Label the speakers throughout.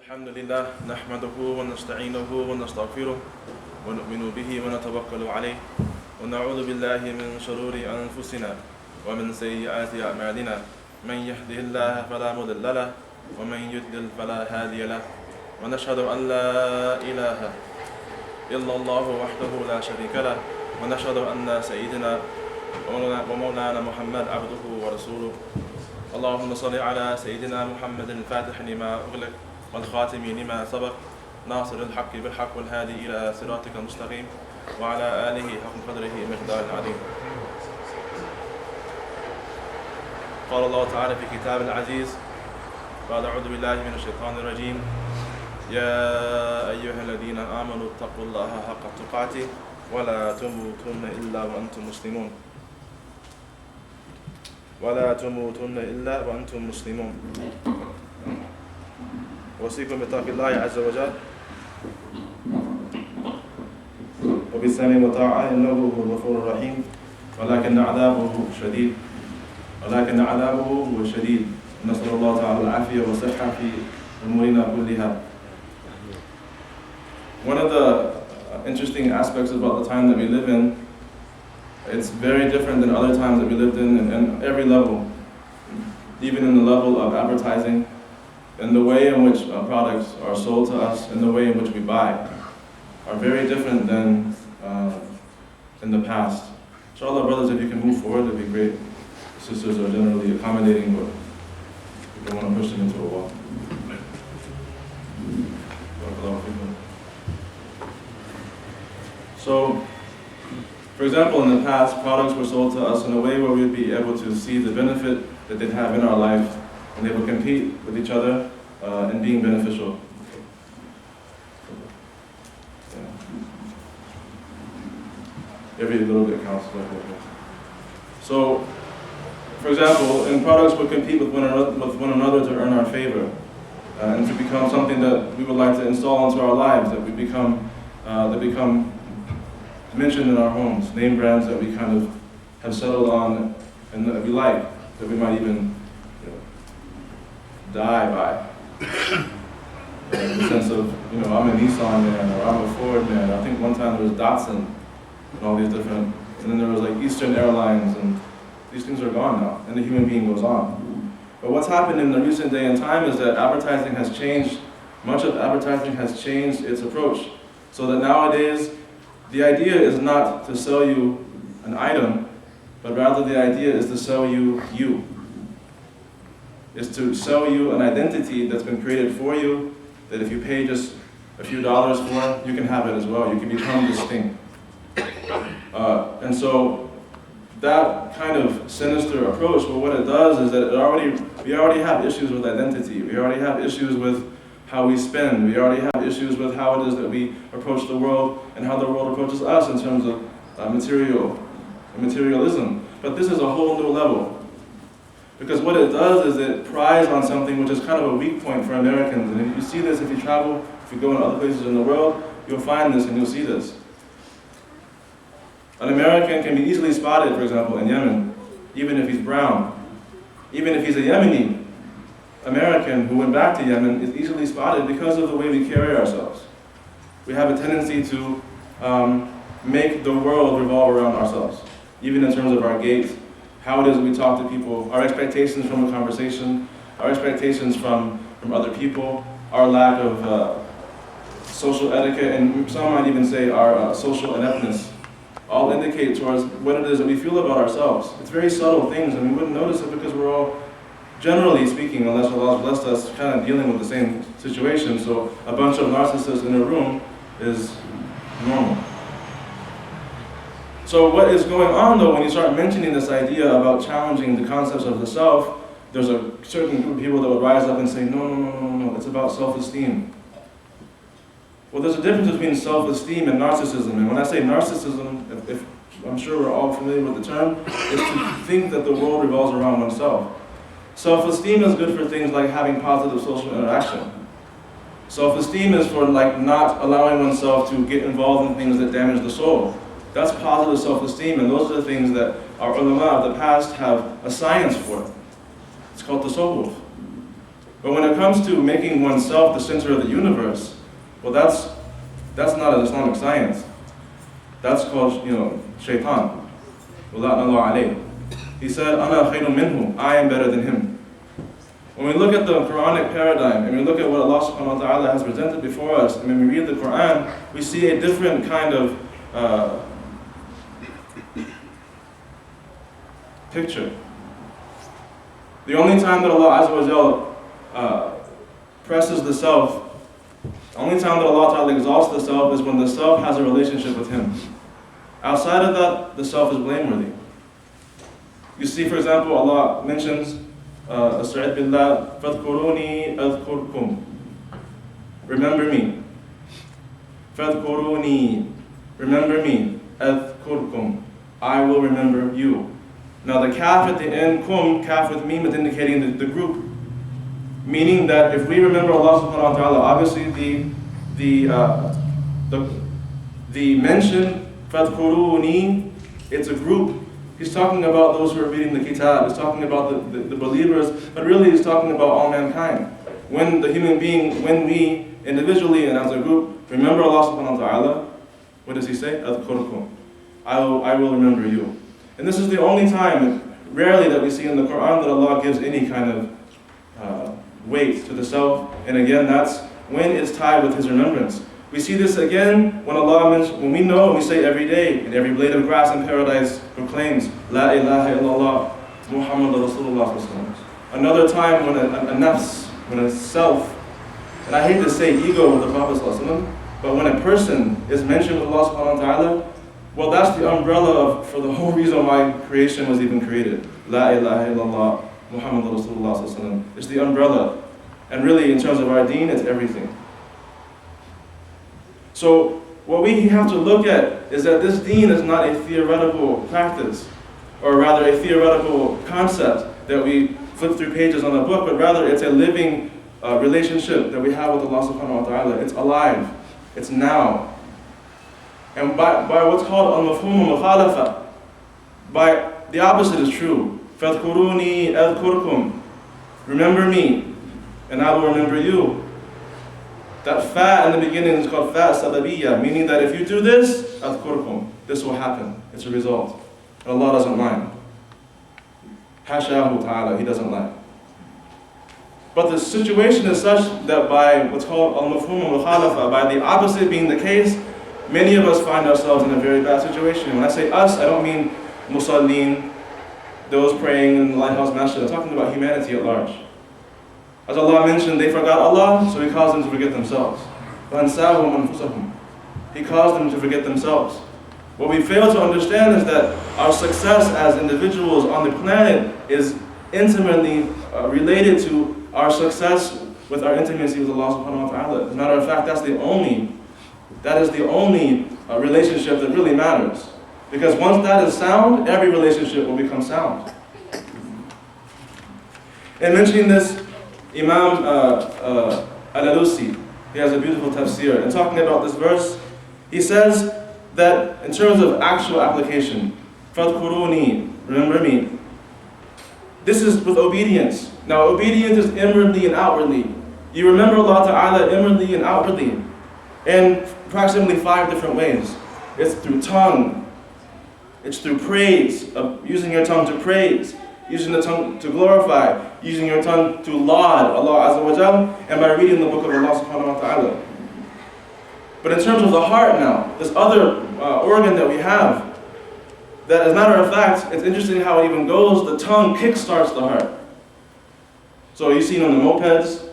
Speaker 1: الحمد لله نحمده ونستعينه ونستغفره ونؤمن به ونتوكل عليه ونعوذ بالله من شرور أنفسنا ومن سيئات أعمالنا من يهده الله فلا مضل له ومن يضلل فلا هادي له ونشهد أن لا إله إلا الله وحده لا شريك له ونشهد أن سيدنا ومولانا محمد عبده ورسوله اللهم صل على سيدنا محمد الفاتح لما أغلق والخاتم لما سبق ناصر الحق بالحق والهادي إلى صراطك المستقيم وعلى آله حق قدره مقدار العظيم. قال الله تعالى في كتاب العزيز بعد أعوذ بالله من الشيطان الرجيم يا أيها الذين آمنوا اتقوا الله حق تقاته ولا تموتن إلا وأنتم مسلمون ولا تموتن إلا وأنتم مسلمون. أوصيكم بتقوى الله عز وجل وبالسمع والطاعة إنه هو الغفور الرحيم ولكن عذابه شديد نسأل الله تعالى العافية والصحة في أمورنا كلها. One of the interesting aspects about the time that we live in, it's very different than other times that we lived in every level, even in the level of advertising, and the way in which products are sold to us, and the way in which we buy, are very different than in the past. Inshallah, brothers, if you can move forward, that'd be great. The sisters are generally accommodating, but we don't want to push them into a wall. So, for example, in the past, products were sold to us in a way where we'd be able to see the benefit that they'd have in our life, and they would compete with each other in being beneficial. Every little bit counts. So, for example, and products would compete with one another to earn our favor, and to become something that we would like to install into our lives, that become mentioned in our homes, name brands that we kind of have settled on and that we like, that we might even die by. In the sense of, I'm a Nissan man, or I'm a Ford man. I think one time there was Datsun, and all these different, and then there was like Eastern Airlines, and these things are gone now, and the human being goes on. But what's happened in the recent day and time is that advertising has changed, much of advertising has changed its approach, so that nowadays, the idea is not to sell you an item, but rather the idea is to sell you you. It's to sell you an identity that's been created for you, that if you pay just a few dollars for, you can have it as well. You can become this thing. And so that kind of sinister approach, well, what it does is that we already have issues with identity. We already have issues with how we spend. We already have issues with how it is that we approach the world and how the world approaches us in terms of materialism. But this is a whole new level. Because what it does is it prides on something which is kind of a weak point for Americans. And if you see this, if you travel, if you go in other places in the world, you'll find this and you'll see this. An American can be easily spotted, for example, in Yemen, even if he's brown. Even if he's a Yemeni American who went back to Yemen is easily spotted because of the way we carry ourselves. We have a tendency to make the world revolve around ourselves, even in terms of our gait, how it is we talk to people, our expectations from a conversation, our expectations from other people, our lack of social etiquette, and some might even say our social ineptness, all indicate towards what it is that we feel about ourselves. It's very subtle things, and we wouldn't notice it because we're all, generally speaking, unless Allah has blessed us, kind of dealing with the same situation. So a bunch of narcissists in a room is normal. So what is going on though, when you start mentioning this idea about challenging the concepts of the self, there's a certain group of people that would rise up and say, no, it's about self-esteem. Well, there's a difference between self-esteem and narcissism. And when I say narcissism, if I'm sure we're all familiar with the term, is to think that the world revolves around oneself. Self-esteem is good for things like having positive social interaction. Self-esteem is for not allowing oneself to get involved in things that damage the soul. That's positive self-esteem, and those are the things that our ulama of the past have a science for. It's called tasawwuf. But when it comes to making oneself the center of the universe, well, that's not an Islamic science. That's called, shaitan. He said, Ana khayrun minhu, I am better than him. When we look at the Quranic paradigm, and we look at what Allah subhanahu wa ta'ala has presented before us, and when we read the Quran, we see a different kind of picture. The only time that Allah Azza wa Jal presses the self, the only time that Allah Ta'ala exalts the self is when the self has a relationship with Him. Outside of that, the self is blameworthy. You see, for example, Allah mentions, Asta'id billah, فَاذْكُرُونِي أَذْكُرْكُمْ. Remember me. فَاذْكُرُونِي. Remember me. أَذْكُرْكُمْ. I will remember you. Now the kaf at the end, kum, kaf with mim, is indicating the group. Meaning that if we remember Allah subhanahu wa ta'ala, obviously the mention, فَاذْكُرُونِي, it's a group. He's talking about those who are reading the kitab. He's talking about the believers, but really he's talking about all mankind. When the human being, when we individually and as a group remember Allah subhanahu wa ta'ala, what does he say? أَذْكُرْكُمْ. I will remember you. And this is the only time, rarely, that we see in the Quran that Allah gives any kind of weight to the self. And again, that's when it's tied with His remembrance. We see this again when Allah mentions, when we know and we say every day, and every blade of grass in paradise proclaims, La ilaha illallah, Muhammad Rasulullah. Another time when a nafs, when a self, and I hate to say ego with the Prophet ﷺ, but when a person is mentioned with Allah subhanahu wa ta'ala, well, that's the umbrella for the whole reason why creation was even created. La ilaha illallah, Muhammad Rasulullah. It's the umbrella. And really, in terms of our deen, it's everything. So, what we have to look at is that this deen is not a theoretical practice, or rather a theoretical concept that we flip through pages on a book, but rather it's a living relationship that we have with Allah subhanahu wa ta'ala. It's alive. It's now. And by what's called al-mafhum al-mukhalafa, by the opposite is true. فَاذْكُرُونِي أَذْكُرْكُمْ. Remember me, and I will remember you. That fa in the beginning is called fa sababiyya, meaning that if you do this, أذْكُرْكُمْ, this will happen. It's a result. And Allah doesn't lie. Hashahu ta'ala, He doesn't lie. But the situation is such that by what's called al-mafhum al-mukhalafa, by the opposite being the case, many of us find ourselves in a very bad situation. When I say us, I don't mean musallin, those praying in the lighthouse masjid. I'm talking about humanity at large. As Allah mentioned, they forgot Allah, so He caused them to forget themselves. He caused them to forget themselves. What we fail to understand is that our success as individuals on the planet is intimately related to our success with our intimacy with Allah subhanahu wa ta'ala. As a matter of fact, that is the only relationship that really matters. Because once that is sound, every relationship will become sound. In mentioning this, Imam Al-Alusi, he has a beautiful tafsir. In talking about this verse, he says that in terms of actual application, فَاذْكُرُونِي, remember me, this is with obedience. Now, obedience is inwardly and outwardly. You remember Allah Ta'ala inwardly and outwardly in approximately 5 different ways. It's through tongue, it's through praise, of using your tongue to praise, using the tongue to glorify, using your tongue to laud Allah Azza wa Jal, and by reading the book of Allah Subhanahu wa Ta'ala. But in terms of the heart now, this other organ that we have, that as a matter of fact, it's interesting how it even goes, the tongue kickstarts the heart. So you've seen on the mopeds,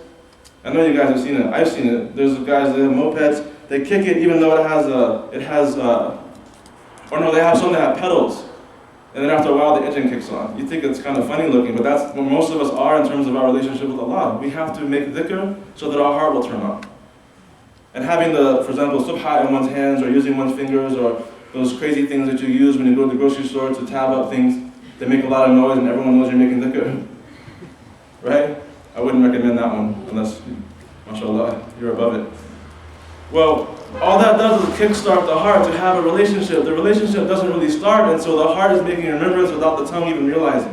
Speaker 1: I know you guys have seen it, I've seen it, there's guys that have mopeds, they kick it even though they have some that have pedals. And then after a while, the engine kicks on. You think it's kind of funny looking, but that's where most of us are in terms of our relationship with Allah. We have to make dhikr so that our heart will turn on. And having for example, subha in one's hands, or using one's fingers, or those crazy things that you use when you go to the grocery store to tab up things that make a lot of noise and everyone knows you're making dhikr. Right? I wouldn't recommend that one unless, mashallah, you're above it. Well, all that does is kickstart the heart to have a relationship. The relationship doesn't really start until the heart is making remembrance without the tongue even realizing it.